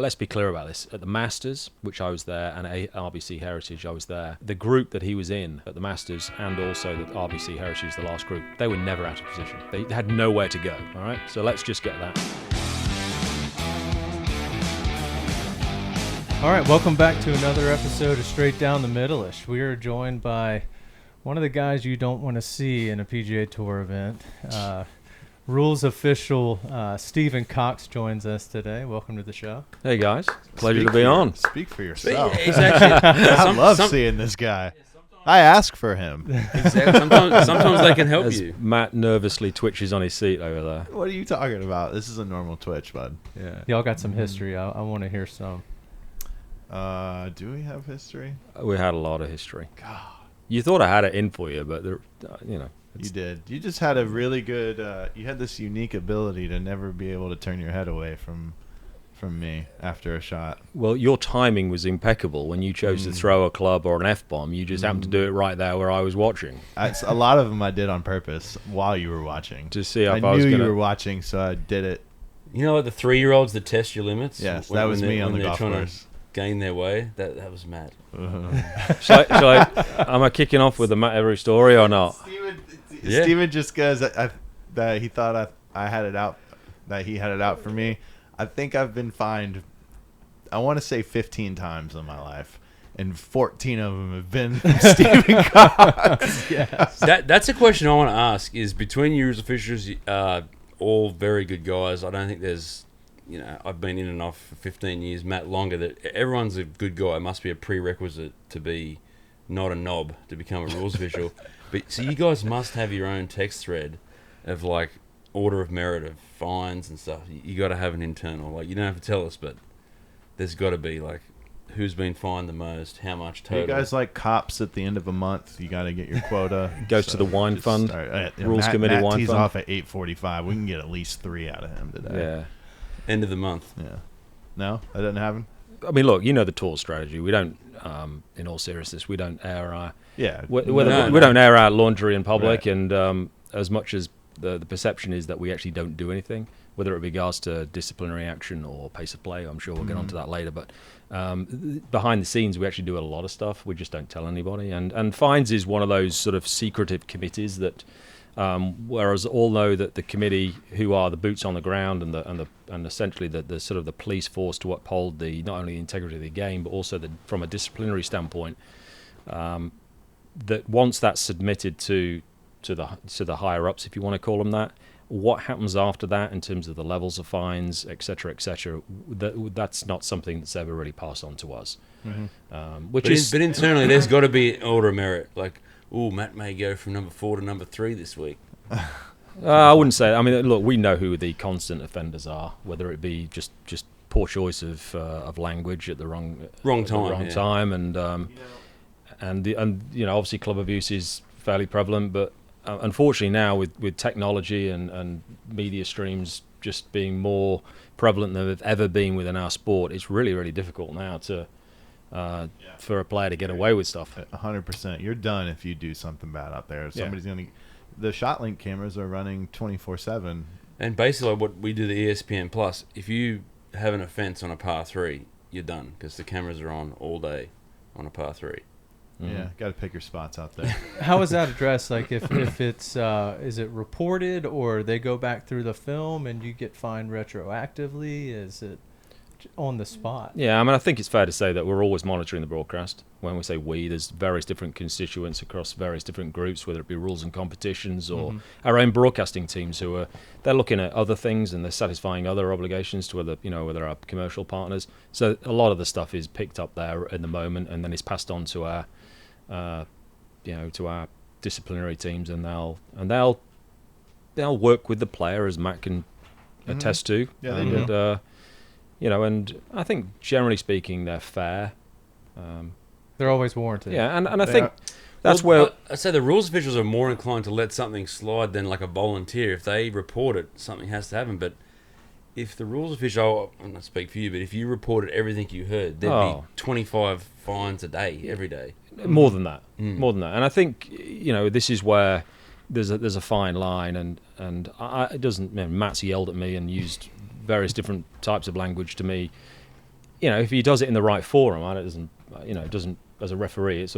let's be clear about this. At the Masters, which I was there, and RBC Heritage, I was there. The group that he was in at the Masters and also the RBC Heritage, the last group, they were never out of position. They had nowhere to go. All right, so let's just get that. All right, welcome back to another episode of Straight Down the Middle-ish. We are joined by one of the guys you don't want to see in a PGA Tour event. Rules official Stephen Cox joins us today. Welcome to the show. Hey guys, pleasure to be on. Speak for yourself. I love seeing this guy. I ask for him. Exactly. Sometimes they can help As you. Matt nervously twitches on his seat over there. What are you talking about? This is a normal twitch, bud. Yeah. Y'all got some history. I want to hear some. Do we have history? We had a lot of history. God. You thought I had it in for you, but you know. You did. You just had a really good. You had this unique ability to never be able to turn your head away from me after a shot. Well, your timing was impeccable when you chose to throw a club or an F-bomb. You just happened to do it right there where I was watching. A lot of them I did on purpose while you were watching. To see if I I was knew going you were to... watching, so I did it. You know, like the 3-year-olds that test your limits. Yes, that was me on the golf course. Gain their way. That was Matt. Shall I, am I kicking off with the Matt Every story or not? Steven just goes that he thought I had it out, that he had it out for me. I think I've been fined, I want to say 15 times in my life, and 14 of them have been from Stephen Cox. Yes. That's a question I want to ask. Is between you as officials, all very good guys. I don't think there's, I've been in and off for 15 years, Matt longer. That everyone's a good guy. It must be a prerequisite to be not a knob to become a rules official. But so you guys must have your own text thread of like order of merit of fines and stuff. You got to have an internal. Like, you don't have to tell us, but there's got to be like who's been fined the most, how much total. You guys like cops at the end of a month. You got to get your quota. Goes to the wine fund, rules committee Matt wine tees fund. off at 8:45. We can get at least 3 out of him today. Yeah. End of the month. Yeah. No, that didn't happen. I mean, look, you know the tour strategy. We don't, in all seriousness, we don't air our... Yeah. We don't air our laundry in public, Right. and as much as the perception is that we actually don't do anything, whether it regards to disciplinary action or pace of play, I'm sure we'll get onto that later, but behind the scenes we actually do a lot of stuff. We just don't tell anybody, and fines is one of those sort of secretive committees that whereas all know that the committee, who are the boots on the ground and essentially the sort of the police force to uphold the not only the integrity of the game but also from a disciplinary standpoint, that once that's submitted to the higher ups, if you want to call them that, what happens after that in terms of the levels of fines, etc., that's not something that's ever really passed on to us. Mm-hmm. But internally, there's got to be an order of merit. Like, Matt may go from number 4 to number 3 this week. I wouldn't say. I mean, look, we know who the constant offenders are, whether it be just poor choice of language at the wrong time, and obviously club abuse is fairly prevalent, but unfortunately now with technology and media streams just being more prevalent than they've ever been within our sport, it's really, really difficult now to for a player to get away with stuff. 100%. You're done if you do something bad out there. Somebody's going to... The ShotLink cameras are running 24/7. And basically what we do, the ESPN Plus, if you have an offence on a par 3, you're done because the cameras are on all day on a par 3. Mm-hmm. Yeah, got to pick your spots out there. How is that addressed? Like if it's is it reported or they go back through the film and you get fined retroactively? Is it on the spot? Yeah, I mean, I think it's fair to say that we're always monitoring the broadcast. When we say we, there's various different constituents across various different groups, whether it be rules and competitions or our own broadcasting teams they're looking at other things and they're satisfying other obligations to whether our commercial partners. So a lot of the stuff is picked up there in the moment and then it's passed on to our to our disciplinary teams, and they'll work with the player, as Matt can attest to. Yeah, they do. And I think generally speaking they're fair. They're always warranted. Yeah, and I think that's where I'd say the rules officials are more inclined to let something slide than like a volunteer. If they report it, something has to happen. But if the rules official, I'm not speak for you, but if you reported everything you heard, there'd be 25 fines a day, every day. More than that. And I think this is where there's a fine line, and it doesn't. Matt's yelled at me and used various different types of language to me. if he does it in the right forum, and it doesn't as a referee, it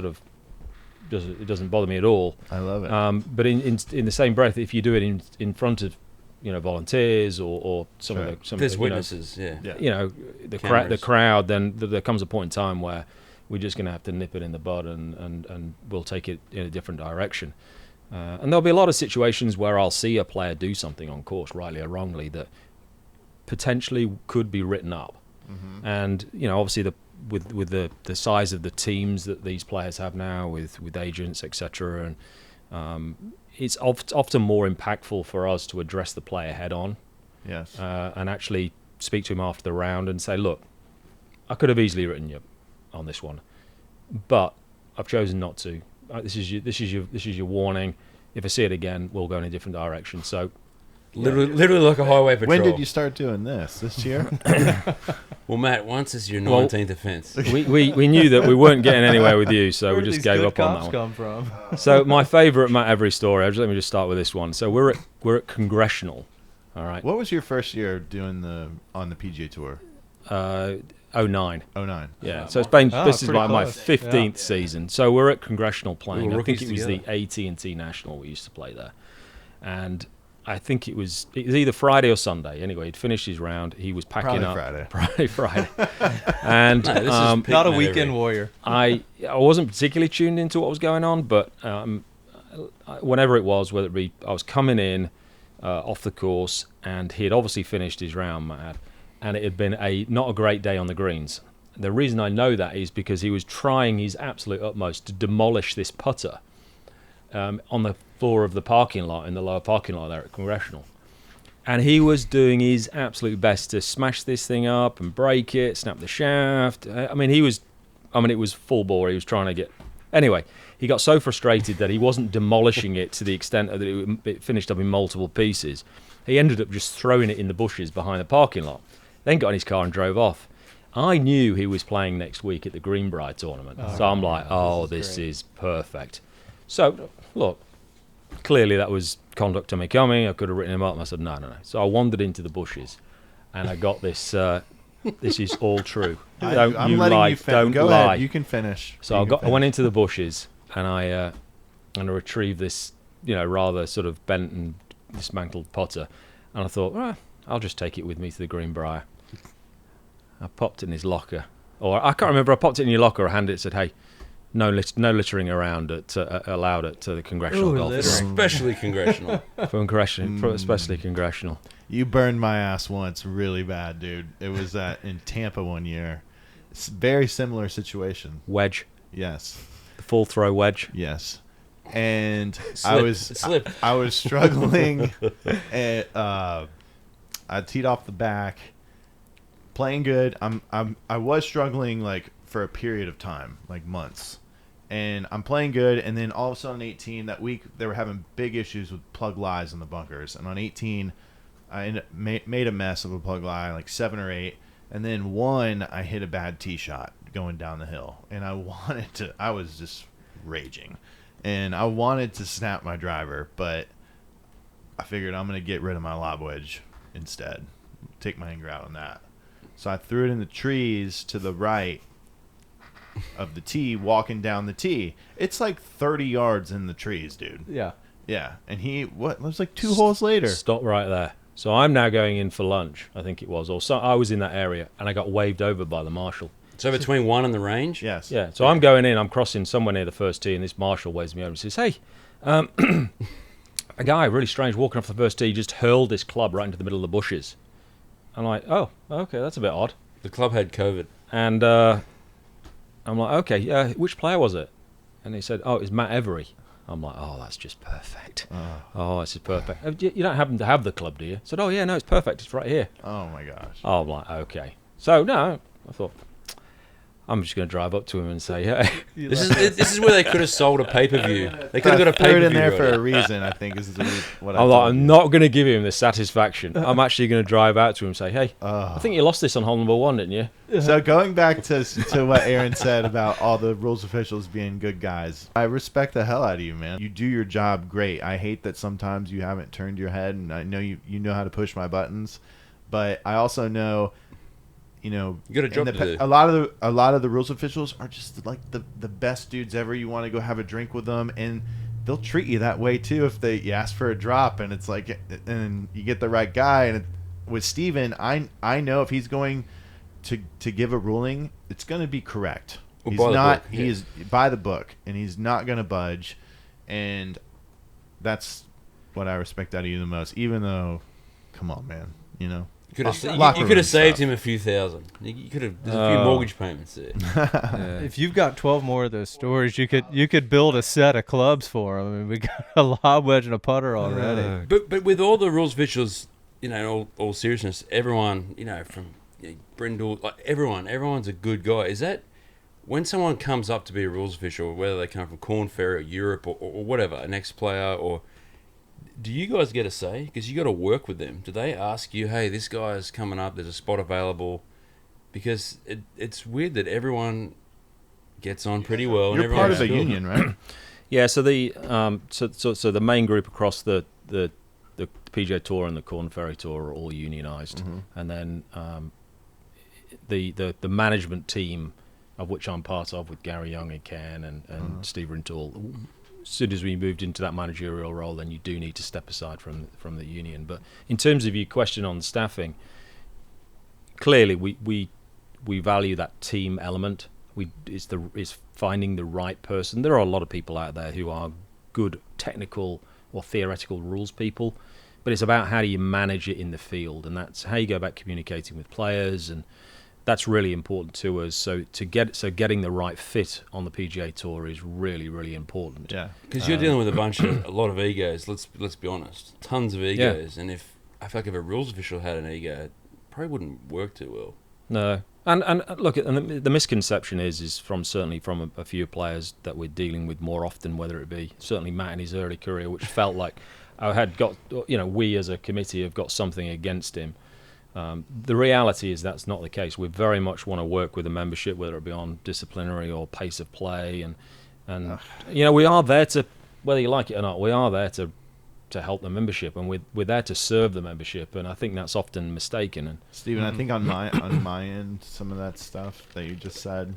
doesn't bother me at all. I love it. But in the same breath, if you do it in front of volunteers or some Sure. of the There's witnesses, the crowd, then there comes a point in time where we're just going to have to nip it in the bud and we'll take it in a different direction. And there'll be a lot of situations where I'll see a player do something on course, rightly or wrongly, that potentially could be written up. Mm-hmm. And obviously with the size of the teams that these players have now, with agents, etc., and it's often more impactful for us to address the player head on. Yes. And actually speak to him after the round and say, look, I could have easily written you on this one, but I've chosen not to. This is your warning. If I see it again, we'll go in a different direction. So literally like a highway patrol. When did you start doing this year? Well, Matt, once is your 19th offence. we knew that we weren't getting anywhere with you, so Where we do just these gave good up on that cops one. come from? So my favourite Matt Every story. Let me just start with this one. So we're at Congressional. All right. What was your first year doing on the PGA Tour? 09. 09. Yeah. So it's been this is pretty my close. 15th season. So we're at Congressional playing. We were I think rookies it was together. the AT&T National we used to play there, and I think it was either Friday or Sunday. Anyway, he'd finished his round. He was packing Probably up. Friday. Friday. And No, this is peak Not a Matt weekend Every. warrior. I wasn't particularly tuned into what was going on, but whenever it was, whether it be I was coming in off the course, and he had obviously finished his round, Matt, and it had been not a great day on the greens. The reason I know that is because he was trying his absolute utmost to demolish this putter on the floor of the parking lot, in the lower parking lot there at Congressional. And he was doing his absolute best to smash this thing up and break it, snap the shaft. It was full bore. He was trying to get... Anyway, he got so frustrated that he wasn't demolishing it to the extent that it finished up in multiple pieces. He ended up just throwing it in the bushes behind the parking lot, then got in his car and drove off. I knew he was playing next week at the Greenbrier tournament. So I'm like, this is perfect. So, look, clearly that was conduct unbecoming. I could have written him up, and I said, no. So I wandered into the bushes, and I got this, this is all true. Don't I'm you letting lie. you Don't Go lie. ahead. You can finish. So I went into the bushes, and I retrieved this, rather sort of bent and dismantled putter, and I thought, I'll just take it with me to the Greenbrier. I popped it in his locker, or I can't remember. I popped it in your locker or handed it. Said, "Hey, no littering around allowed at the Congressional golf littering. course." Especially Congressional. Especially Congressional. You burned my ass once really bad, dude. It was in Tampa one year. It's a very similar situation. Wedge, Yes. the full throw wedge. Yes. And Slip. I was struggling. And, I teed off the back, playing good. I was struggling like for a period of time, like months. And I'm playing good, and then all of a sudden 18 that week they were having big issues with plug lies in the bunkers. And on 18 I made a mess of a plug lie, like 7 or 8, and then one I hit a bad tee shot going down the hill, and I was just raging, and I wanted to snap my driver, but I figured I'm gonna get rid of my lob wedge instead, take my anger out on that. So I threw it in the trees to the right of the tee, walking down the tee. It's like 30 yards in the trees, dude. Yeah. Yeah, and it was like 2 holes later. Stop right there. So I'm now going in for lunch, I think it was, or so I was in that area, and I got waved over by the marshal. So between 1 and the range? Yes. Yeah, so I'm going in, I'm crossing somewhere near the first tee, and this marshal waves me over and says, "Hey, a guy, really strange, walking off the first tee, just hurled this club right into the middle of the bushes." I'm like, "Oh, okay, that's a bit odd." The club had COVID. And I'm like, "Okay, which player was it?" And he said, "Oh, it was Matt Every." I'm like, "Oh, that's just perfect. Oh, this is perfect. You don't happen to have the club, do you?" I said, "Oh, yeah, no, it's perfect. It's right here." Oh my gosh. Oh, I'm like, "Okay." So, no, I thought, I'm just going to drive up to him and say, "Hey." This is where they could have sold a pay-per-view. They could have got a Threw it pay-per-view. in there for right? a reason, I think, is what I'm like, I'm not going to give him the satisfaction. I'm actually going to drive out to him and say, "Hey, I think you lost this on hole number 1, didn't you?" So going back to what Aron said about all the rules officials being good guys, I respect the hell out of you, man. You do your job great. I hate that sometimes you haven't turned your head, and I know you know how to push my buttons, but I also know You got a job to do. A lot of the rules officials are just like the best dudes ever. You want to go have a drink with them, and they'll treat you that way too if you ask for a drop, and it's like, and you get the right guy. And with Stephen, I know if he's going to give a ruling, it's going to be correct. Well, He's not. He is by the book, and he's not going to budge. And that's what I respect out of you the most. Even though, come on, man, You could have saved him a few thousand. You could have. There's a few mortgage payments there. If you've got 12 more of those stories, you could build a set of clubs for him. I mean, we got a lob wedge and a putter already. But with all the rules officials, in all seriousness, everyone, from Brindle, like everyone's a good guy. Is that when someone comes up to be a rules official, whether they come from Corn Ferry or Europe or whatever, an ex-player or... Do you guys get a say? Because you got to work with them. Do they ask you, hey, this guy is coming up, there's a spot available? Because it's weird that everyone gets on pretty well. You're part of a union, right? Yeah. So the so the main group across the PGA Tour and the Corn Ferry Tour are all unionized, and then the management team, of which I'm part of, with Gary Young and Ken and Steve Rintoul. As soon as we moved into that managerial role, then you do need to step aside from the union. But in terms of your question on staffing, clearly we value that team element. Is finding the right person. There are a lot of people out there who are good technical or theoretical rules people, but it's about how do you manage it in the field, and that's how you go about communicating with players, and that's really important to us. So getting the right fit on the PGA Tour is really, really important. Yeah, because you're dealing with a lot of egos. Let's be honest, tons of egos. Yeah. And I feel like if a rules official had an ego, it probably wouldn't work too well. No, and look, and the misconception is certainly from a few players that we're dealing with more often, whether it be certainly Matt in his early career, which felt like I had got, we as a committee have got something against him. The reality is that's not the case. We very much want to work with the membership, whether it be on disciplinary or pace of play, and we are there to, whether you like it or not, we are there to help the membership, and we're there to serve the membership, and I think that's often mistaken. And Stephen, I think on my end, some of that stuff that you just said,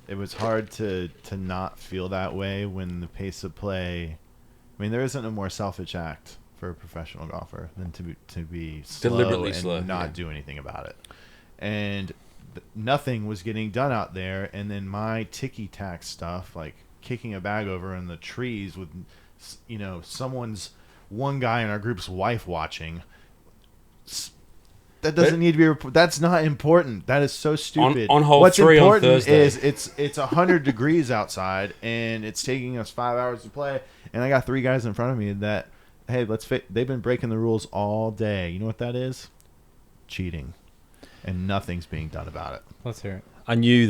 it was hard to not feel that way when the pace of play. I mean, there isn't a more selfish act for a professional golfer than to be slow deliberately and slow, not do anything about it. And nothing was getting done out there. And then my ticky-tack stuff, like kicking a bag over in the trees with, one guy in our group's wife watching. That doesn't need to be. That's not important. That is so stupid. On hole What's 3 important on Thursday is it's 100 degrees outside and it's taking us 5 hours to play. And I got 3 guys in front of me that, hey, they've been breaking the rules all day. You know what that is? Cheating, and nothing's being done about it. Let's hear it. I knew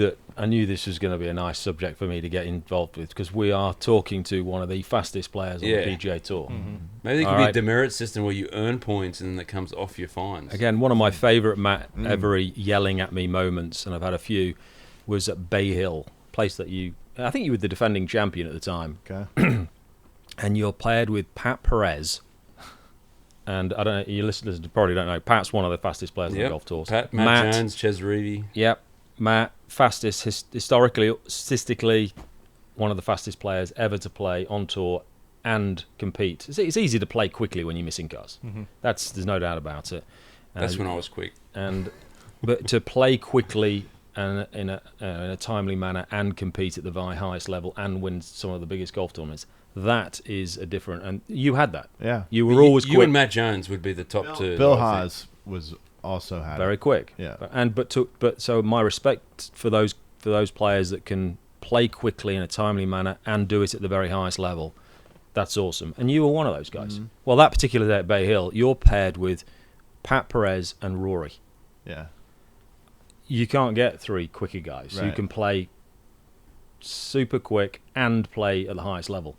this was going to be a nice subject for me to get involved with, because we are talking to one of the fastest players on the PGA Tour. Mm-hmm. Maybe there could be a demerit system where you earn points and then that comes off your fines. Again, one of my favourite Matt Every yelling at me moments, and I've had a few, was at Bay Hill, place that I think you were the defending champion at the time. Okay. And you're paired with Pat Perez. And I don't know, your listeners probably don't know, Pat's one of the fastest players on the golf tour. Matt Jones, Ches Reavie. Yep. Matt, fastest, historically, statistically, one of the fastest players ever to play on tour and compete. It's easy to play quickly when you're missing cars. Mm-hmm. There's no doubt about it. That's when I was quick. But to play quickly and in a timely manner and compete at the very highest level and win some of the biggest golf tournaments, that is a different. And you had that. Yeah. You were always quick. You and Matt Jones would be the top two. Bill Haas was also had very quick. Yeah. But so my respect for those players that can play quickly in a timely manner and do it at the very highest level. That's awesome. And you were one of those guys. Mm-hmm. Well, that particular day at Bay Hill, you're paired with Pat Perez and Rory. Yeah. You can't get 3 quicker guys who can play super quick and play at the highest level.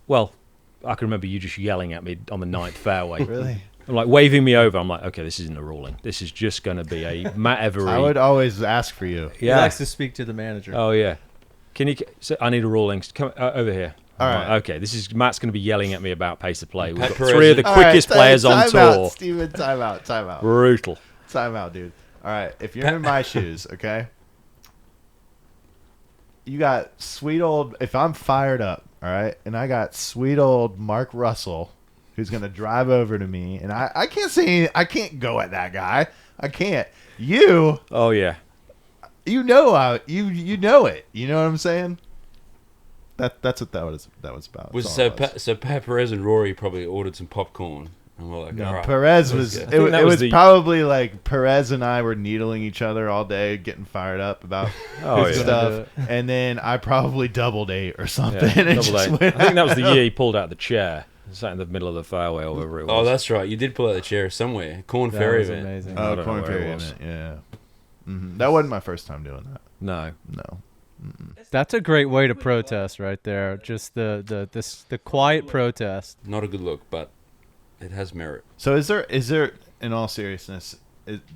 Well, I can remember you just yelling at me on the 9th fairway. Really? I'm like waving me over. I'm like, okay, this isn't a ruling. This is just going to be a Matt Every. I would always ask for you. Yeah. He likes to speak to the manager. Oh, yeah. Can you? I need a ruling. Come over here. All right. Okay, Matt's going to be yelling at me about pace of play. We've got Perez. 3 of the quickest players on tour. Steven, time out. Brutal. Time out, dude. All right, if you're in my shoes, okay, you got sweet old. If I'm fired up, all right, and I got sweet old Mark Russell, who's gonna drive over to me, and I can't say I can't go at that guy. I can't. You. Oh yeah. You know you know it. You know what I'm saying? That's what that was about. So Pat Perez and Rory probably ordered some popcorn. And we're like, No, all right, Perez was. let's It, go. it was probably like Perez and I were needling each other all day, getting fired up about stuff, and then I probably doubled 8 or something. Yeah, and double eight. I think that was the year he pulled out the chair, sat in the middle of the fairway or wherever it was. Oh, that's right. You did pull out the chair somewhere. Corn That Ferry was event. amazing. Oh, don't know Corn where it Ferry was. event, yeah. That wasn't my first time doing that. No. No. That's a great way to protest right there. Just the quiet protest. Not a good look, but it has merit. So is there in all seriousness,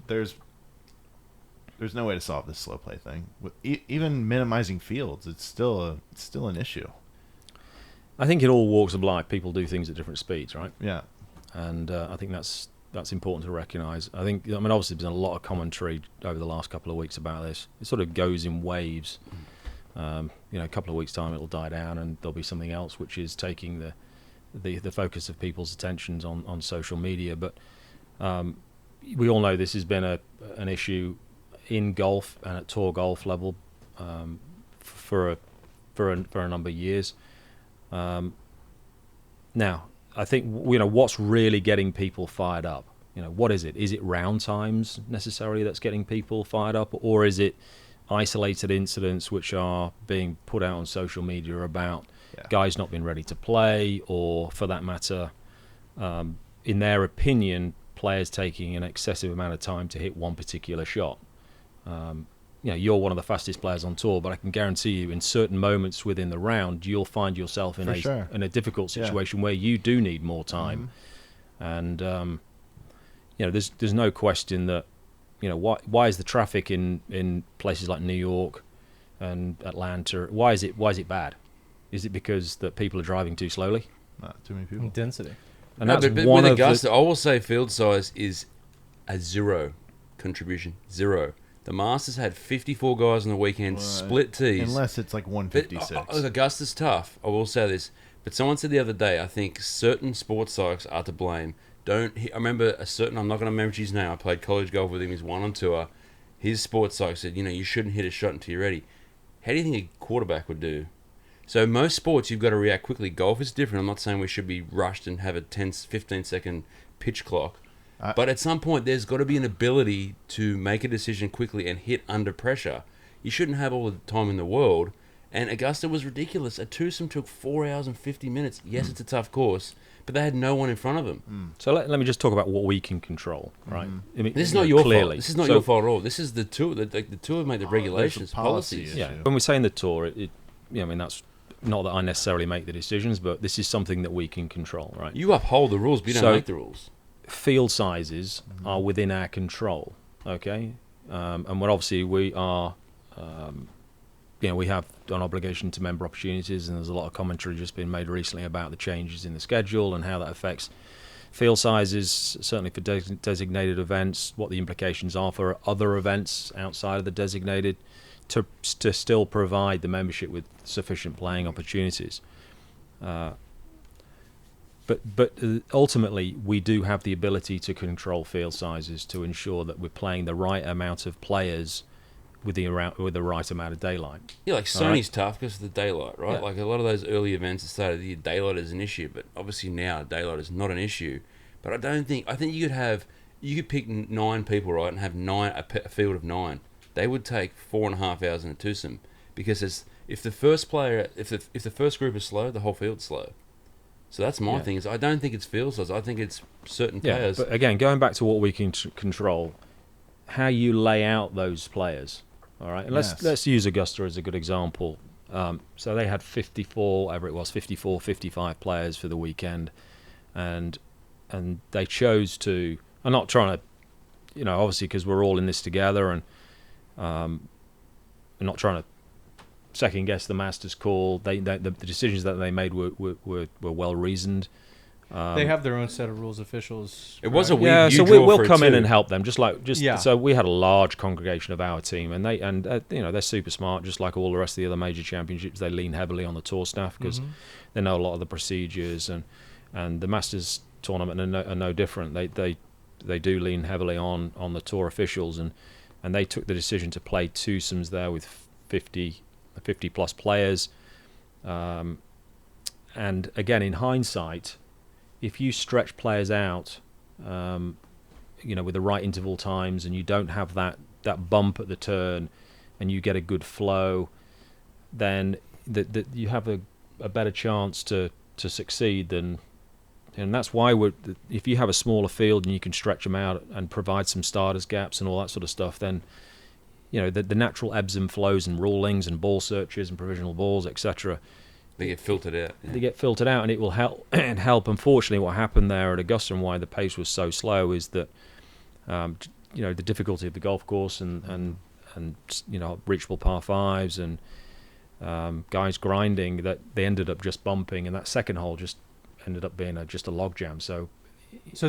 there's no way to solve this slow play thing. Even minimizing fields, it's still an issue. I think in all walks of life, people do things at different speeds, right? Yeah. And I think that's important to recognise. Obviously, there's been a lot of commentary over the last couple of weeks about this. It sort of goes in waves. A couple of weeks' time, it'll die down, and there'll be something else, which is taking the focus of people's attentions on social media. But we all know this has been an issue in golf and at tour golf level for a number of years. Now, I think what's really getting people fired up. What is it? Is it round times necessarily that's getting people fired up, or is it isolated incidents which are being put out on social media about guys not being ready to play, or for that matter, in their opinion, players taking an excessive amount of time to hit one particular shot? You're one of the fastest players on tour, but I can guarantee you in certain moments within the round, you'll find yourself in a difficult situation where you do need more time. Mm-hmm. And, there's no question that, why is the traffic in places like New York and Atlanta, why is it bad? Is it because that people are driving too slowly? Not too many people. Density. And no, that's but one with of Augusta, I will say field size is a 0 contribution. 0. The Masters had 54 guys on the weekend, split tees. Unless it's like 156. Augusta's tough, I will say this. But someone said the other day, I think certain sports psychs are to blame. I remember I'm not going to mention his name. I played college golf with him. He's one on tour. His sports psych said, you shouldn't hit a shot until you're ready. How do you think a quarterback would do? So most sports, you've got to react quickly. Golf is different. I'm not saying we should be rushed and have a 15-second pitch clock. But at some point, there's got to be an ability to make a decision quickly and hit under pressure. You shouldn't have all the time in the world. And Augusta was ridiculous. A twosome took 4 hours and 50 minutes. Yes, it's a tough course, but they had no one in front of them. So let me just talk about what we can control, right? I mean, This is not your clearly. fault. This is not your fault at all. This is the tour. The tour made the regulations, policies. Yeah. When we say in the tour, that's not that I necessarily make the decisions, but this is something that we can control, right? You uphold the rules, but you don't make the rules. Field sizes are within our control, okay? And when obviously we are, we have an obligation to member opportunities, and there's a lot of commentary just been made recently about the changes in the schedule and how that affects field sizes, certainly for designated events, what the implications are for other events outside of the designated, to still provide the membership with sufficient playing opportunities. But ultimately, we do have the ability to control field sizes to ensure that we're playing the right amount of players with the right amount of daylight. Yeah, like Sony's right? tough because of the daylight, right? Yeah. Like a lot of those early events at the start of the year, daylight is an issue, but obviously now daylight is not an issue. But I think you could pick 9 people, right, and have a field of 9. They would take 4.5 hours in a twosome, because if the first group is slow, the whole field's slow. So that's my thing. Is I don't think it's field size. I think it's certain players. But again, going back to what we can control, how you lay out those players. All right, and let's use Augusta as a good example. So they had 55 players for the weekend, and they chose to. I'm not trying to, obviously because we're all in this together, and we're not trying to second guess the Masters' call. The decisions that they made were well reasoned. They have their own set of rules officials. It was a weird Yeah, so draw we'll for it come in too. and help them. Yeah. So we had a large congregation of our team, and they're super smart, just like all the rest of the other major championships. They lean heavily on the tour staff because they know a lot of the procedures, and the Masters tournament are no different. They do lean heavily on the tour officials, and they took the decision to play twosomes there with 50 plus players. And again, in hindsight, if you stretch players out, with the right interval times, and you don't have that bump at the turn, and you get a good flow, then you have a better chance to succeed than. And that's why if you have a smaller field and you can stretch them out and provide some starters gaps and all that sort of stuff, then the natural ebbs and flows and rulings and ball searches and provisional balls, etc. They get filtered out. Yeah. They get filtered out, and it will help. And help. Unfortunately, what happened there at Augusta and why the pace was so slow is that the difficulty of the golf course and reachable par fives and guys grinding, that they ended up just bumping, and that second hole just ended up being just a logjam. So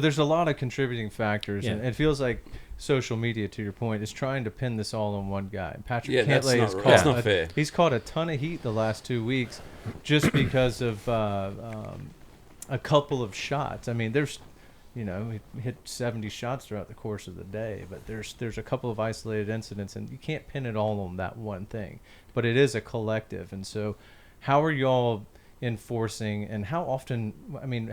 there's a lot of contributing factors, Yeah. and it feels like social media, to your point, is trying to pin this all on one guy. Patrick that's Cantlay not has right. caught That's not fair. He's caught a ton of heat the last 2 weeks just because of a couple of shots. I mean, there's, he hit 70 shots throughout the course of the day, but there's a couple of isolated incidents, and you can't pin it all on that one thing. But it is a collective, and so how are y'all enforcing, and how often,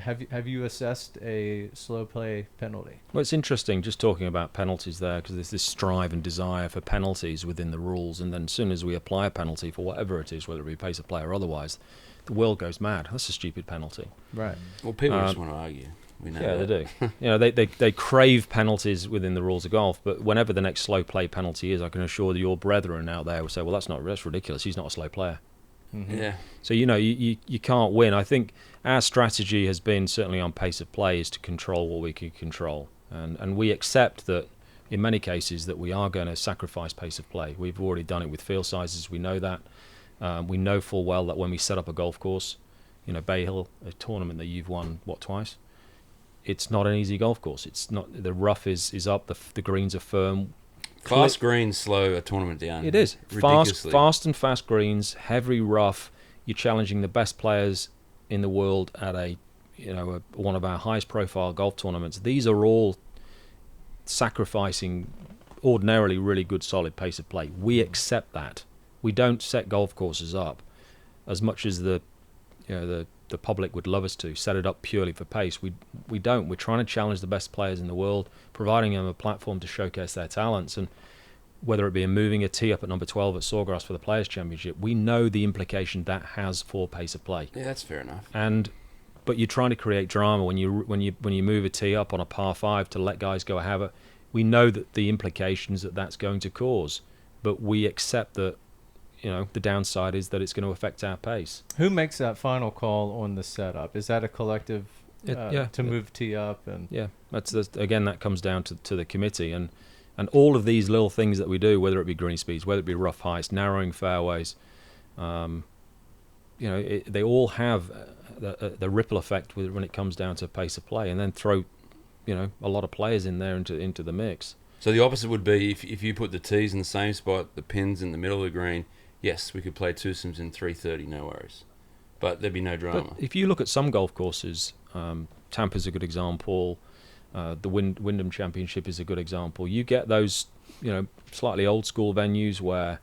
have you assessed a slow play penalty? Well, it's interesting just talking about penalties there, because there's this strive and desire for penalties within the rules, and then as soon as we apply a penalty for whatever it is, whether it be pace of play or otherwise, the world goes mad. That's a stupid penalty. Right. Well, people just want to argue. We know Yeah, that. they do. They crave penalties within the rules of golf, but whenever the next slow play penalty is, I can assure your brethren out there will say, well, that's ridiculous. He's not a slow player. Mm-hmm. Yeah. So you can't win. I think our strategy has been, certainly on pace of play, is to control what we can control, and we accept that in many cases that we are going to sacrifice pace of play. We've already done it with field sizes. We know that. We know full well that when we set up a golf course, Bay Hill, a tournament that you've won twice, it's not an easy golf course. It's not. The rough is up. The greens are firm. Fast greens slow a tournament down. It is ridiculously. fast greens, heavy rough. You're challenging the best players in the world at one of our highest profile golf tournaments. These are all sacrificing ordinarily really good solid pace of play. We accept that. We don't set golf courses up as much as the public would love us to set it up purely for pace. We don't. We're trying to challenge the best players in the world, providing them a platform to showcase their talents, and whether it be moving a tee up at number 12 at Sawgrass for the Players' Championship, we know the implication that has for pace of play. Yeah, that's fair enough. But you're trying to create drama when you move a tee up on a par 5 to let guys go have it. We know that the implications that's going to cause, but we accept that. The downside is that it's going to affect our pace. Who makes that final call on the setup? Is that a collective to move tee up? And yeah, that comes down to the committee, and all of these little things that we do, whether it be green speeds, whether it be rough heights, narrowing fairways, they all have the ripple effect when it comes down to pace of play, and then throw a lot of players in there into the mix. So the opposite would be if you put the tees in the same spot, the pins in the middle of the green. Yes, we could play twosomes in 330, no worries. But there'd be no drama. But if you look at some golf courses, Tampa's a good example. The Wyndham Championship is a good example. You get those, slightly old school venues where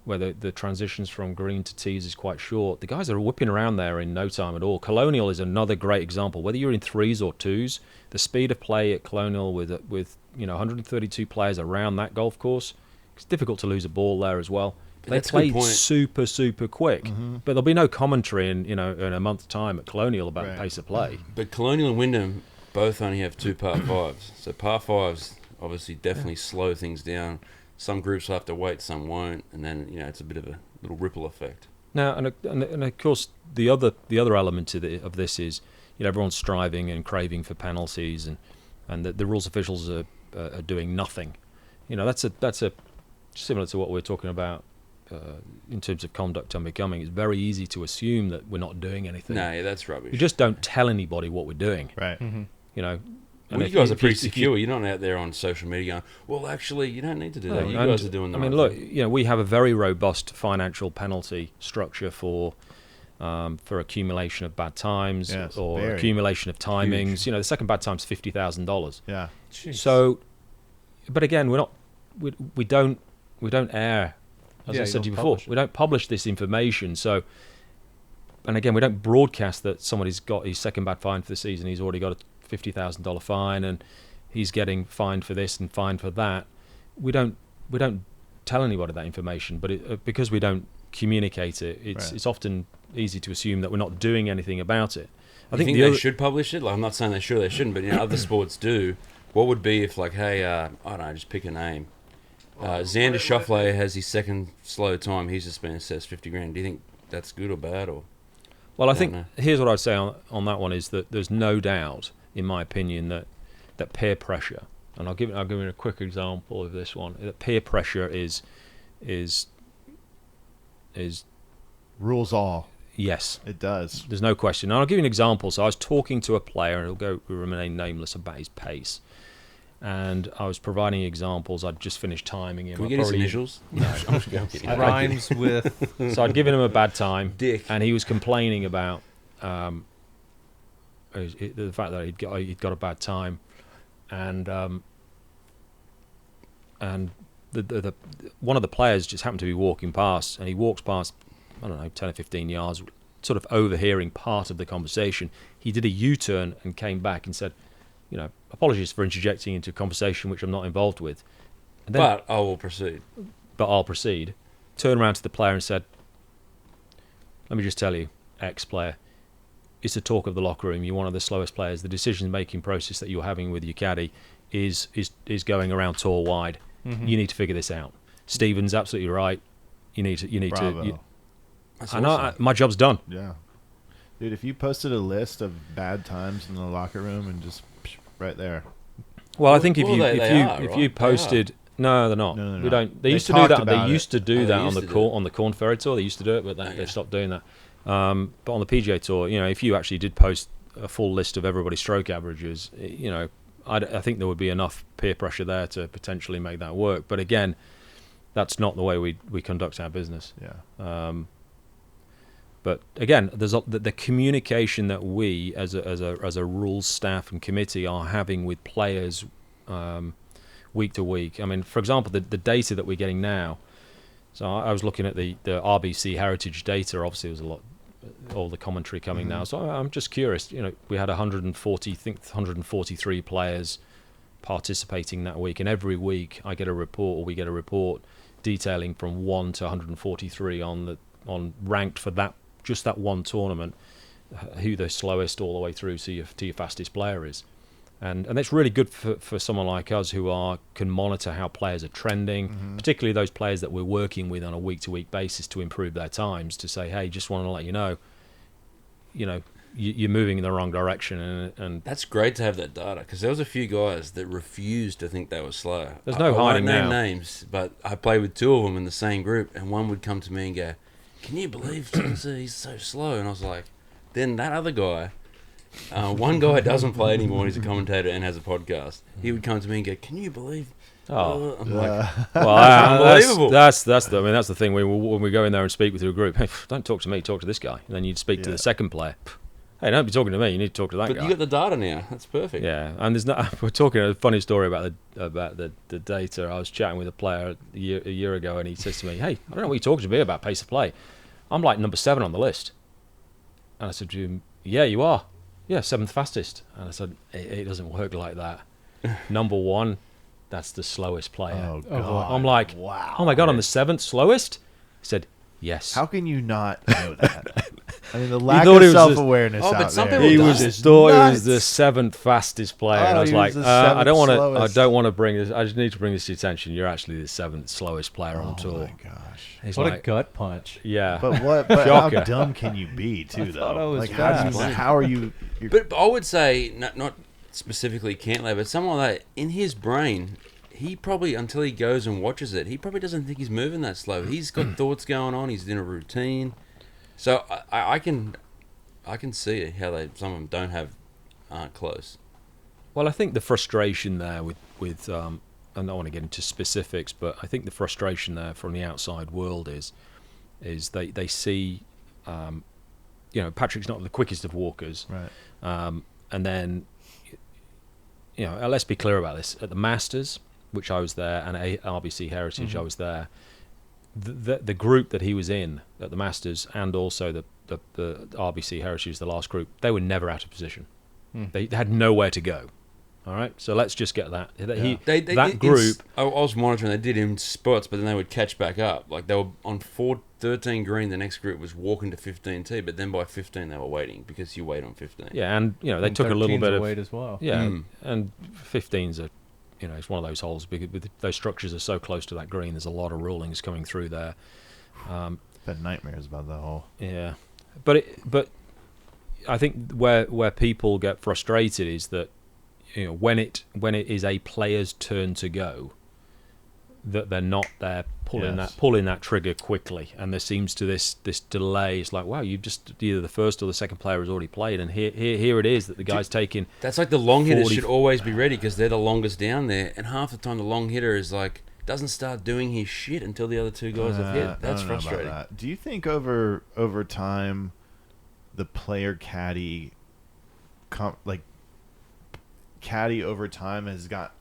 the transitions from green to tees is quite short. The guys are whipping around there in no time at all. Colonial is another great example. Whether you're in 3s or 2s, the speed of play at Colonial with 132 players around that golf course, it's difficult to lose a ball there as well. They play super, super quick, but there'll be no commentary in a month's time at Colonial about pace of play. But Colonial and Wyndham both only have 2 par 5s, so par 5s obviously definitely slow things down. Some groups will have to wait, some won't, and then it's a bit of a little ripple effect. Now, and of course, the other element of this is everyone's striving and craving for penalties, and the rules officials are doing nothing. That's a similar to what we were talking about in terms of conduct unbecoming, it's very easy to assume that we're not doing anything. No, yeah, that's rubbish. You just don't tell anybody what we're doing. Right. You know. Well, you guys are pretty secure. You're not out there on social media going, well, actually, you don't need to do that. You guys are doing the right look, thing. we have a very robust financial penalty structure for accumulation of bad times or accumulation of timings. Huge. The second bad time's $50,000. Yeah. Jeez. So, but again, we don't air, as I said to you before, we don't publish this information. So, and again, we don't broadcast that somebody's got his second bad fine for the season. He's already got a $50,000 fine, and he's getting fined for this and fined for that. We don't tell anybody that information, but because we don't communicate it, it's often easy to assume that we're not doing anything about it. I think they should publish it. Like, I'm not saying they shouldn't, but other sports do. What would be if, like, hey, I don't know, just pick a name. Xander Schauffele has his second slow time. He's just been assessed $50,000. Do you think that's good or bad? Or well, I think here's what I'd say on that one is that there's no doubt, in my opinion, that peer pressure, and I'll give you a quick example of this one. That peer pressure is Rules all. Yes, it does. There's no question. And I'll give you an example. So I was talking to a player, and he'll remain nameless, about his pace. And I was providing examples. I'd just finished timing him. Can we get his initials? No, I'm just kidding. Rhymes with. So I'd given him a bad time, Dick, and he was complaining about the fact that he'd got a bad time, and the one of the players just happened to be walking past, and he walks past, I don't know, 10 or 15 yards, sort of overhearing part of the conversation. He did a U-turn and came back and said, apologies for interjecting into a conversation which I'm not involved with. And then, but I will proceed. But I'll proceed. Turned around to the player and said, let me just tell you, ex-player, it's the talk of the locker room. You're one of the slowest players. The decision-making process that you're having with your caddy is going around tour wide. Mm-hmm. You need to figure this out. Stephen's absolutely right. You need Bravo. to. My job's done. Yeah, dude. If you posted a list of bad times in the locker room and just right there. Well, I think if you posted. No, they're not. No. We don't. They used to do that. They used to do that on the Corn Ferry Tour. They used to do it, but they stopped doing that. But on the PGA Tour, if you actually did post a full list of everybody's stroke averages, I think there would be enough peer pressure there to potentially make that work. But again, that's not the way we conduct our business. Yeah. But again, there's the communication that we, as a rules staff and committee, are having with players week to week. I mean, for example, the data that we're getting now. So I was looking at the RBC heritage data. Obviously, there's all the commentary coming now. So I'm just curious. We had 143 players participating that week, and every week we get a report detailing from 1 to 143 on ranked for that one tournament, who the slowest all the way through to your fastest player is. And that's really good for someone like us who can monitor how players are trending, particularly those players that we're working with on a week-to-week basis to improve their times, to say, hey, just want to let you know, you're moving in the wrong direction. And that's great to have that data, because there was a few guys that refused to think they were slow. There's no hiding now. I won't name names, but I played with two of them in the same group, and one would come to me and go, can you believe he's so slow? And I was like, then that other guy... one guy doesn't play anymore. He's a commentator and has a podcast. He would come to me and go, "Can you believe?" I'm like, well, unbelievable. That's the thing. When we go in there and speak with your group, hey, don't talk to me. Talk to this guy. And then you'd speak to the second player. Hey, don't be talking to me. You need to talk to that guy. But you got the data now. That's perfect. Yeah, and we're talking a funny story about the data. I was chatting with a player a year ago, and he says to me, "Hey, I don't know what you're talking to me about pace of play. I'm like number 7 on the list." And I said to him, "Yeah, you are. Yeah, 7th fastest." And I said, it doesn't work like that. Number 1, that's the slowest player. Oh, God. I'm like, wow. Oh my God, I'm the 7th slowest? He said, yes. How can you not know that? I mean, the lack of self-awareness out there. He thought he was the 7th fastest player. And I was like, I don't want to bring this. I just need to bring this to your attention. You're actually the 7th slowest player on tour. Oh my gosh! He's what like, a gut punch. Yeah. But how dumb can you be too, though? Like, how are you? But I would say not specifically Cantlay, but someone like that in his brain, he probably, until he goes and watches it, he probably doesn't think he's moving that slow. He's got thoughts going on. He's in a routine. So I can see how some of them aren't close. Well, I think the frustration there with I don't want to get into specifics, but I think the frustration there from the outside world is they see, Patrick's not the quickest of walkers, Right. And then, let's be clear about this. At the Masters, which I was there, and RBC Heritage, I was there. The group that he was in at the Masters, and also the RBC Heritage, the last group, they were never out of position. They had nowhere to go. All right, so let's just get that. That group. I was monitoring. They did in spots, but then they would catch back up. Like they were on 13 green. The next group was walking to 15T, but then by 15 they were waiting because you wait on 15. Yeah, and they took a little bit of wait as well. Yeah, and 15's it's one of those holes because those structures are so close to that green. There's a lot of rulings coming through there. Had nightmares about that hole. Yeah, but I think where people get frustrated is that when it is a player's turn to go, that they're not there pulling that trigger quickly, and there seems to this delay. It's like, wow, you've just either the first or the second player has already played, and here it is that the guy's taking. That's like the long hitters should always be ready because they're the longest down there, and half the time the long hitter is like doesn't start doing his shit until the other two guys have hit. That's frustrating. That. Do you think over time, the player caddy, caddy over time has got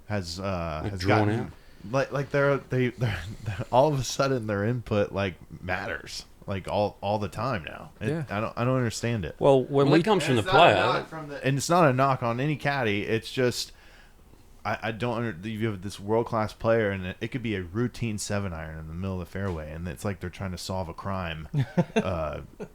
has drawn gotten, out? like they're all of a sudden their input matters all the time now. I don't understand it. Well, it comes from the player, and it's not a knock on any caddy. It's just I don't. You have this world class player, and it could be a routine 7-iron in the middle of the fairway, and it's like they're trying to solve a crime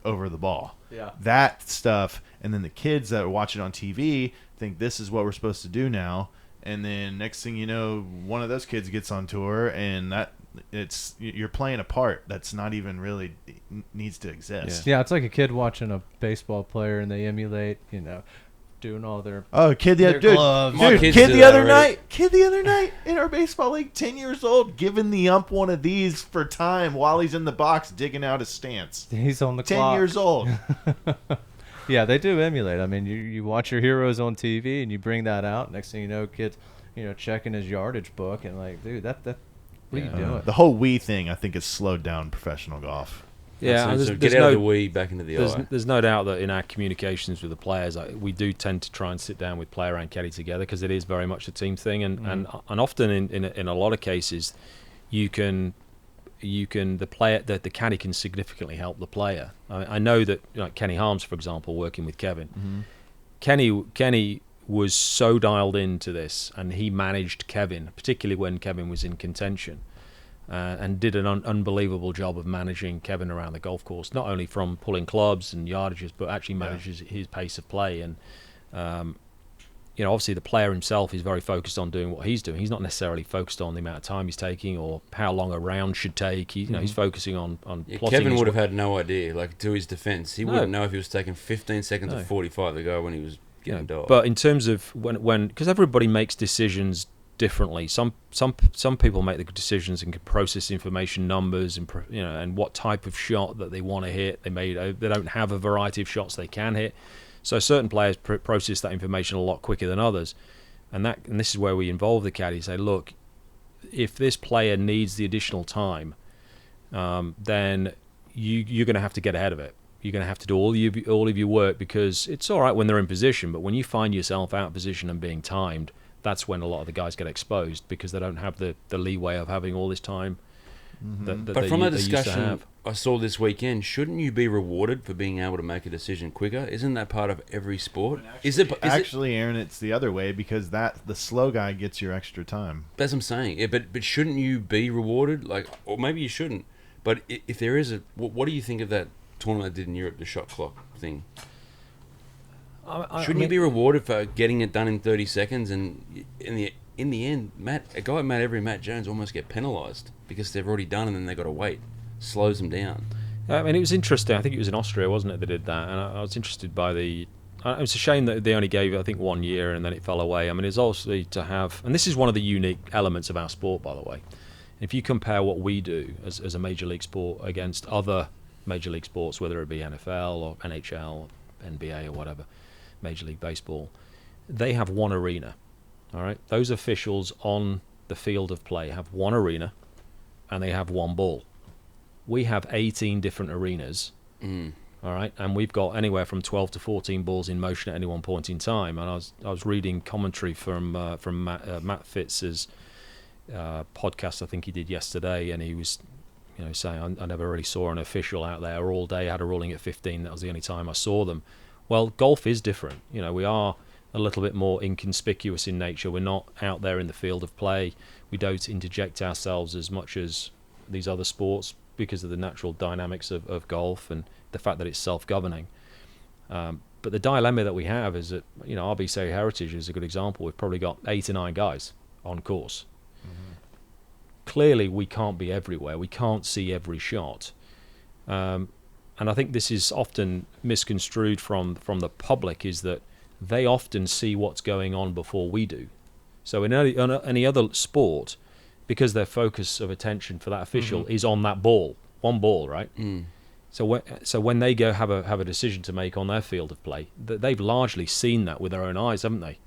over the ball. Yeah, that stuff, and then the kids that are watching on TV think this is what we're supposed to do now, and then next thing you know, one of those kids gets on tour, and you're playing a part that's not even really needs to exist. Yeah, it's like a kid watching a baseball player, and they emulate, doing all their kid the other night in our baseball league, 10 years old, giving the ump one of these for time while he's in the box digging out his stance. He's on the 10 clock. years old. Yeah, they do emulate. I mean, you watch your heroes on TV and you bring that out. Next thing you know, kid's checking his yardage book and like, dude, what are you doing? The whole we thing, I think, has slowed down professional golf. Yeah, so get out of the we back into the eye. There's no doubt that in our communications with the players, we do tend to try and sit down with player and caddy together because it is very much a team thing, and often in a lot of cases, the caddy can significantly help the player. I know that Kenny Harms, for example, working with Kevin, Kenny was so dialed into this, and he managed Kevin, particularly when Kevin was in contention. And did an unbelievable job of managing Kevin around the golf course, not only from pulling clubs and yardages, but actually manages his pace of play. And obviously the player himself is very focused on doing what he's doing. He's not necessarily focused on the amount of time he's taking or how long a round should take. He's focusing on plotting. Kevin would have had no idea. Like, to his defense, he wouldn't know if he was taking 15 seconds or 45 to go when he was getting dialed. But in terms of when because everybody makes decisions differently. Some people make the decisions and can process information, numbers, and what type of shot that they want to hit. They don't have a variety of shots they can hit. So certain players process that information a lot quicker than others, and this is where we involve the caddy. Say, look, if this player needs the additional time, then you're going to have to get ahead of it. You're going to have to do all of your work, because it's all right when they're in position, but when you find yourself out of position and being timed, that's when a lot of the guys get exposed, because they don't have the leeway of having all this time But from a discussion I saw this weekend, shouldn't you be rewarded for being able to make a decision quicker? Isn't that part of every sport? Actually, Aaron, it's the other way, because the slow guy gets your extra time. That's what I'm saying. Yeah, but shouldn't you be rewarded? Or maybe you shouldn't. But if there is what do you think of that tournament I did in Europe, the shot clock thing? Shouldn't you be rewarded for getting it done in 30 seconds? And in the end, a guy like Matt Jones almost get penalised because they've already done and then they've got to wait. Slows them down. I mean, it was interesting. I think it was in Austria, wasn't it, that did that? And I was interested by the It's a shame that they only gave, I think, 1 year and then it fell away. I mean, it's also to have, and this is one of the unique elements of our sport, by the way. If you compare what we do as a major league sport against other major league sports, whether it be NFL or NHL, NBA or whatever, Major League Baseball, they have one arena. All right, those officials on the field of play have one arena, and they have one ball. We have 18 different arenas. All right, and we've got anywhere from 12 to 14 balls in motion at any one point in time. And I was reading commentary from Matt Fitz's podcast, I think he did yesterday, and he was saying I never really saw an official out there all day. I had a ruling at 15. That was the only time I saw them. Well, golf is different. We are a little bit more inconspicuous in nature. We're not out there in the field of play. We don't interject ourselves as much as these other sports because of the natural dynamics of golf and the fact that it's self-governing. But the dilemma that we have is that, RBC Heritage is a good example. We've probably got 8 or 9 guys on course. Clearly, we can't be everywhere. We can't see every shot. And I think this is often misconstrued from the public, is that they often see what's going on before we do. So in any other sport, because their focus of attention for that official is on that ball, one ball, right? So when they go have a decision to make on their field of play, they've largely seen that with their own eyes, haven't they?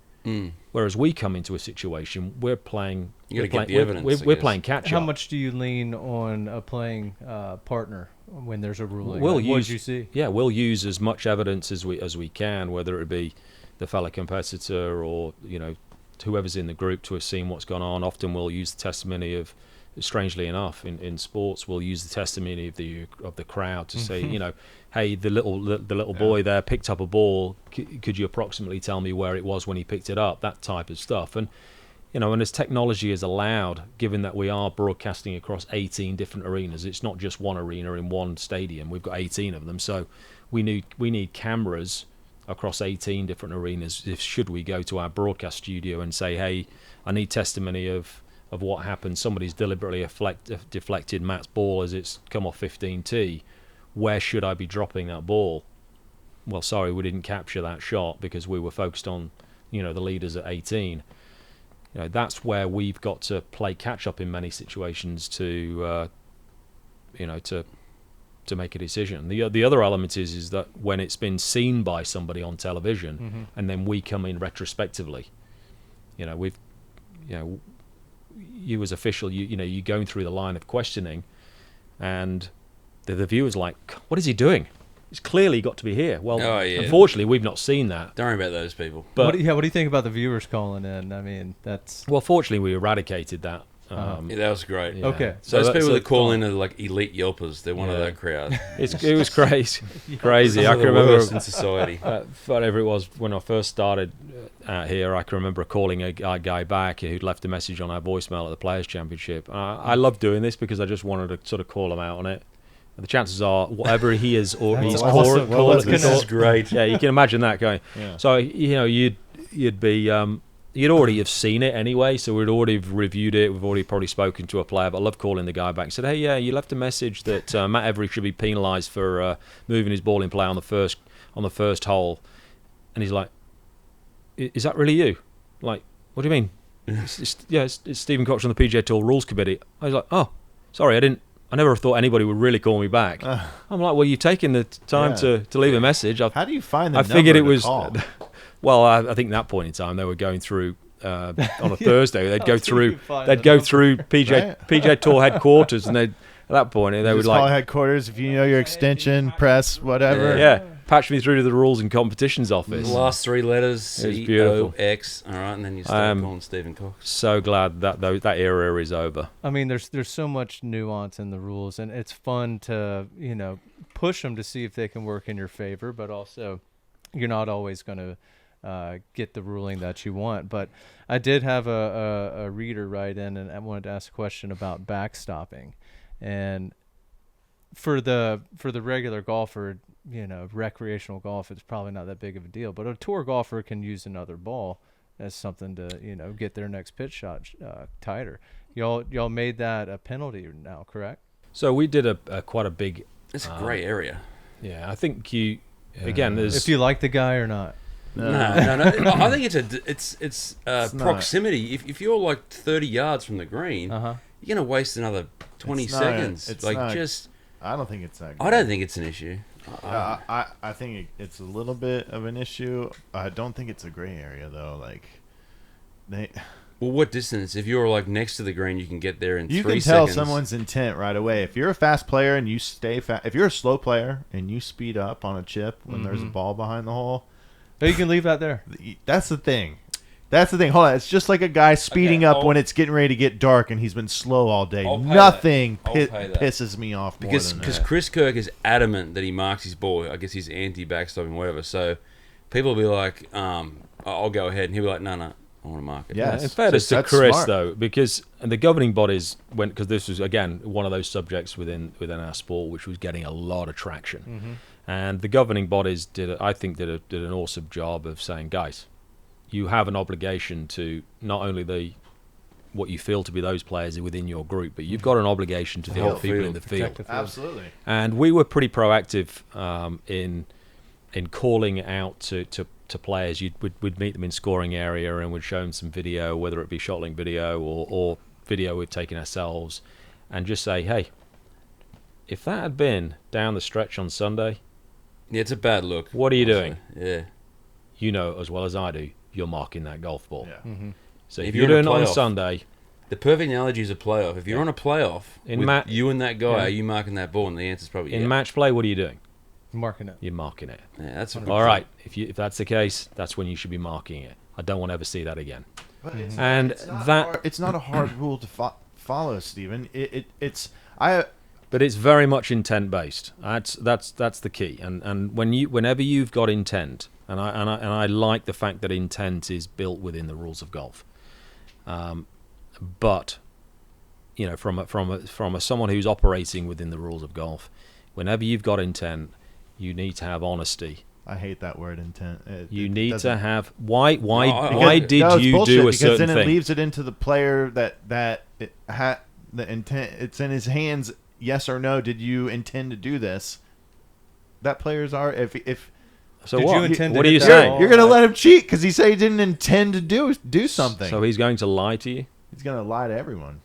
Whereas we come into a situation, we're playing. You got to get the evidence. We're playing catch up. How much do you lean on a playing partner when there's a ruling? What did you see? Yeah, we'll use as much evidence as we can, whether it be the fellow competitor or whoever's in the group to have seen what's gone on. Often we'll use the testimony of, strangely enough, in sports, we'll use the testimony of the crowd to say, hey, the little boy there picked up a ball. Could you approximately tell me where it was when he picked it up? That type of stuff. And and as technology is allowed, given that we are broadcasting across 18 different arenas, it's not just one arena in one stadium. We've got 18 of them, so we need cameras across 18 different arenas. Should we go to our broadcast studio and say, hey, I need testimony of what happened. Somebody's deliberately deflected Matt's ball as it's come off 15T. Where should I be dropping that ball? Well, sorry, we didn't capture that shot because we were focused on, the leaders at 18. That's where we've got to play catch up in many situations to make a decision. The other element is that when it's been seen by somebody on television, and then we come in retrospectively, you as official, you're going through the line of questioning, and the viewer's like, what is he doing? He's clearly got to be here. Well, unfortunately, we've not seen that. Don't worry about those people. But what do you think about the viewers calling in? I mean, that's... Well, fortunately, we eradicated that. Yeah, that was great. Yeah. Okay. So those people that call in are like elite yelpers. They're one of that crowd. It was crazy. Crazy. I can remember in society. Whatever it was, when I first started out here, I can remember calling a guy back who'd left a message on our voicemail at the Players' Championship. I love doing this because I just wanted to sort of call him out on it. And the chances are, whatever he is or he's awesome. this is great. Yeah, you can imagine that going. Yeah. So you'd be. You'd already have seen it anyway, so we'd already have reviewed it. We've already probably spoken to a player, but I love calling the guy back and said, hey, yeah, you left a message that Matt Every should be penalised for moving his ball in play on the first hole. And he's like, is that really you? Like, what do you mean? It's Stephen Cox from the PGA Tour Rules Committee. I was like, oh, sorry, I never thought anybody would really call me back. I'm like, well, you've taken the time to leave a message. How do you find the I figured it was call? Well, I think at that point in time they were going through on a Thursday. They'd go through PGA Tour headquarters, and at that point they would call headquarters if you know your extension, press, whatever. Yeah, patch me through to the Rules and Competitions office. The last 3 letters, COX. All right, and then you start calling Stephen Cox. So glad that era is over. I mean, there's so much nuance in the rules, and it's fun to push them to see if they can work in your favor, but also you're not always going to get the ruling that you want. But I did have a reader write in, and I wanted to ask a question about backstopping. And for the regular golfer, recreational golf, it's probably not that big of a deal. But a tour golfer can use another ball as something to get their next pitch shot tighter. Y'all made that a penalty now, correct? So we did a quite a big. It's a grey area. Yeah, I think again, there's If you like the guy or not. No. I think it's not. proximity. If you're like 30 yards from the green, Uh-huh. you're gonna waste another 20 It's not- seconds. it's Like not- just, I don't think it's that good. I don't think it's an issue. I think it's a little bit of an issue. I don't think it's a gray area though. Like they, Well, what distance? If you're like next to the green, you can get there in you 3 can tell seconds. someone's intent right away. If you're a fast player and you stay fast, if you're a slow player and you speed up on a chip when there's a ball behind the hole, Oh, you can leave that there. that's the thing. That's the thing. Hold on. It's just like a guy speeding up when it's getting ready to get dark and he's been slow all day. I'll pay Nothing that. I'll pay that. pisses me off more Because than because that. Chris Kirk is adamant that he marks his ball. I guess he's anti-backstopping, whatever. So people will be like, I'll go ahead, and he'll be like, no, I want to mark it. Yes. in fairness to That's Chris, smart. though, because the governing bodies went, because this was, again, one of those subjects within our sport which was getting a lot of traction. And the governing bodies did an awesome job of saying, guys, you have an obligation to not only what you feel to be those players within your group, but you've got an obligation to the whole other people in field. the Protect field. the field. Absolutely. And we were pretty proactive in calling out to players. We'd meet them in scoring area and we'd show them some video, whether it be shot link video or video we've taken ourselves, and just say, hey, if that had been down the stretch on Sunday, Yeah, it's a bad look. what are you also. doing? Yeah. You know as well as I do, you're marking that golf ball. Yeah. So If if you're you're in a doing it on playoff, Sunday, The perfect analogy is a playoff. If you're on a playoff In with you and that guy, yeah. are you marking that ball? And the answer's probably in yeah. match play, what are you doing? Marking it. You're marking it. Yeah, that's a good All point. right. If that's the case, that's when you should be marking it. I don't want to ever see that again. But it's And it's not that- hard, it's not a hard rule to follow, Stephen. But it's very much intent based. That's the key. And whenever you've got intent, and I like the fact that intent is built within the rules of golf. But from someone who's operating within the rules of golf, whenever you've got intent, you need to have honesty. I hate that word intent. You need to doesn't- have why Because- did no, it's you bullshit, do a because certain then it thing? leaves it into the player that the intent. It's in his hands. Yes or no? Did you intend to do this? That players are if So Did what? you intend to What are hit you that saying? ball? you're gonna let him cheat because he said he didn't intend to do something. So he's going to lie to you. He's gonna lie to everyone.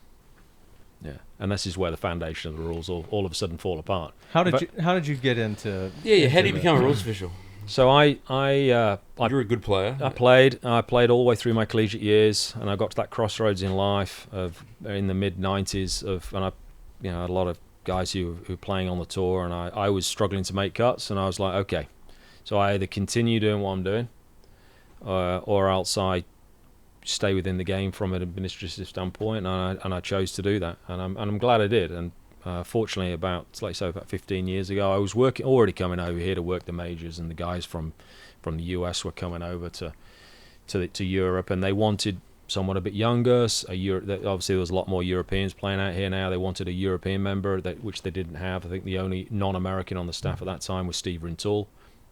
Yeah, and this is where the foundation of the rules all of a sudden fall apart. How did But- you get into? Yeah, how do you into become a the- rules official? So I You're a good player. I played all the way through my collegiate years, and I got to that crossroads in life of in the mid '90s and I had a lot of guys who were playing on the tour, and I was struggling to make cuts, and I was like, okay, so I either continue doing what I'm doing, or else I stay within the game from an administrative standpoint, and I chose to do that, and I'm glad I did. And fortunately, about 15 years ago, I was already coming over here to work the majors, and the guys from the US were coming over to Europe, and they wanted someone a bit younger. Obviously, there was a lot more Europeans playing out here now. They wanted a European member, which they didn't have. I think the only non-American on the staff at that time was Stephen Cox,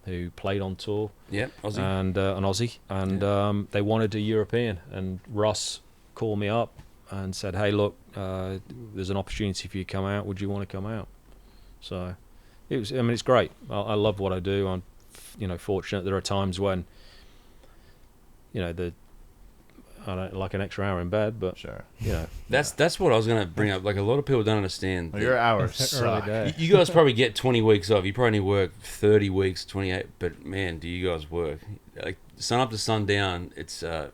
who played on tour. Yep, Aussie. And an Aussie, and they wanted a European. And Russ called me up and said, "Hey, look, there's an opportunity for you to come out. Would you want to come out?" So it was. I mean, it's great. I love what I do. I'm, fortunate. There are times when, I don't like an extra hour in bed, but Sure. That's what I was going to bring up. Like, a lot of people don't understand. Well, your hours Early suck. day. You guys probably get 20 weeks off. You probably work 30 weeks, 28. But, man, do you guys work. Like, sun up to sundown, it's at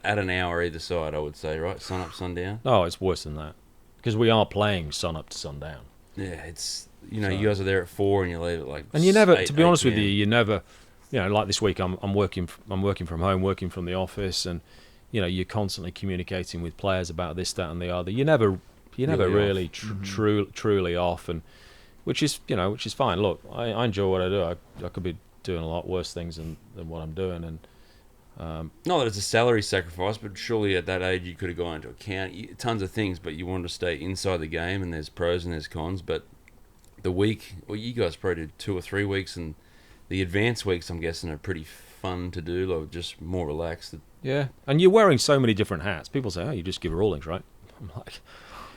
an hour either side, I would say, right? Sun up, sundown. no, it's worse than that because we are playing sun up to sundown. Yeah, it's, you guys are there at 4 and you leave at like And you never, 8, to be honest with 8 you, p.m. you never, like this week, I'm working from home, working from the office, and you're constantly communicating with players about this, that, and the other. You never really truly off, and which is fine. Look, I enjoy what I do. I could be doing a lot worse things than what I'm doing, and Not that it's a salary sacrifice, but surely at that age you could have gone into account tons of things, but you wanted to stay inside the game, and there's pros and there's cons. But the week, well, you guys probably did 2 or 3 weeks, and the advanced weeks, I'm guessing, are pretty fun to do, like just more relaxed. yeah. And you're wearing so many different hats. People say, "Oh, you just give rulings, right?" I'm like,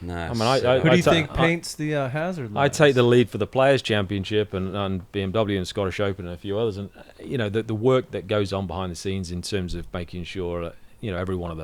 No. I mean, Who do you think paints the hazard I lines? take the lead for the Players' Championship and BMW and Scottish Open and a few others, and the work that goes on behind the scenes in terms of making sure that every one of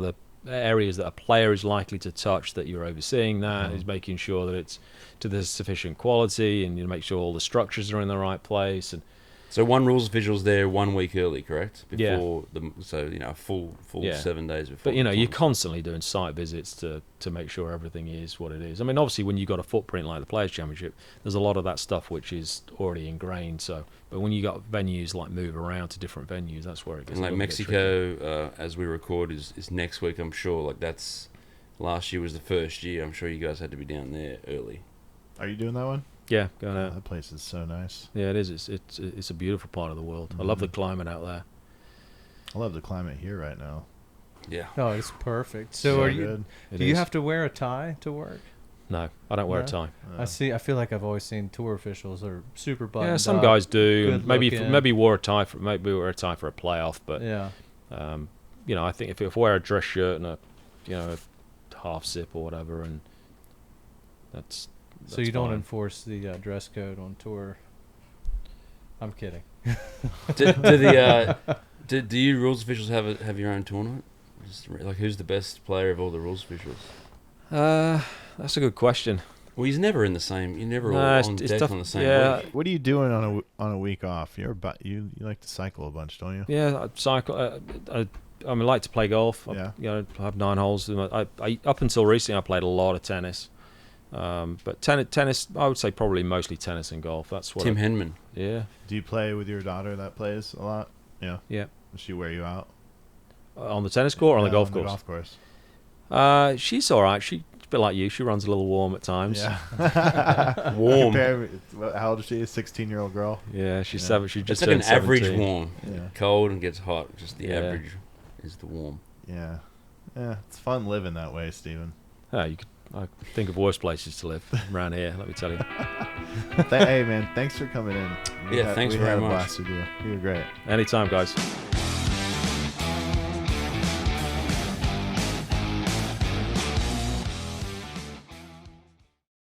the areas that a player is likely to touch, that you're overseeing that, is making sure that it's to the sufficient quality, and you make sure all the structures are in the right place. And So one rules official's there 1 week early, correct? Yeah. Before a full Yeah. 7 days before. But the you're tournament. constantly doing site visits to make sure everything is what it is. I mean, obviously, when you've got a footprint like the Players' Championship, there's a lot of that stuff which is already ingrained. So, but when you got venues like move around to different venues, that's where it gets. And a like little bit tricky. Mexico, as we record, is next week. I'm sure. Like that's last year was the first year. I'm sure you guys had to be down there early. Are you doing that one? Yeah, going Oh, out. that place is so nice. Yeah, it is. It's a beautiful part of the world. I love the climate out there. I love the climate here right now. Yeah. Oh, it's perfect. So are you? good. Do you have to wear a tie to work? No, I don't wear a No? tie. I feel like I've always seen tour officials are super buttoned Yeah, some up, guys do. good And maybe looking. wore a tie for a playoff, but Yeah. I think if I wear a dress shirt and a half zip or whatever, and that's So you don't fine. enforce the dress code on tour? I'm kidding. Do you rules officials have your own tournament? Like who's the best player of all the rules officials? That's a good question. Well, he's never in the same. You're never No, all it's on tough. deck on the same Yeah. week. What are you doing on a week off? You like to cycle a bunch, don't you? Yeah, I cycle. I like to play golf. Yeah. I have 9 holes. I up until recently, I played a lot of tennis. But tennis, I would say probably mostly tennis and golf. That's what. Tim Henman. Yeah. Do you play with your daughter that plays a lot? Yeah. Yeah. Does she wear you out? On the tennis court or on the golf course? golf course. She's all right. She's a bit like you. She runs a little warm at times. Yeah. Warm. How old is she? A 16-year-old girl? Yeah, she's Yeah. 7. She just It's like an turned average 17. warm. Yeah. Cold and gets hot. Just the Yeah. average is the warm. Yeah. Yeah. It's fun living that way, Stephen. I think of worse places to live around here. Let me tell you. Hey, man. Thanks for coming in. Yeah, thanks we very had a much. blast with you. You were great. Anytime, guys.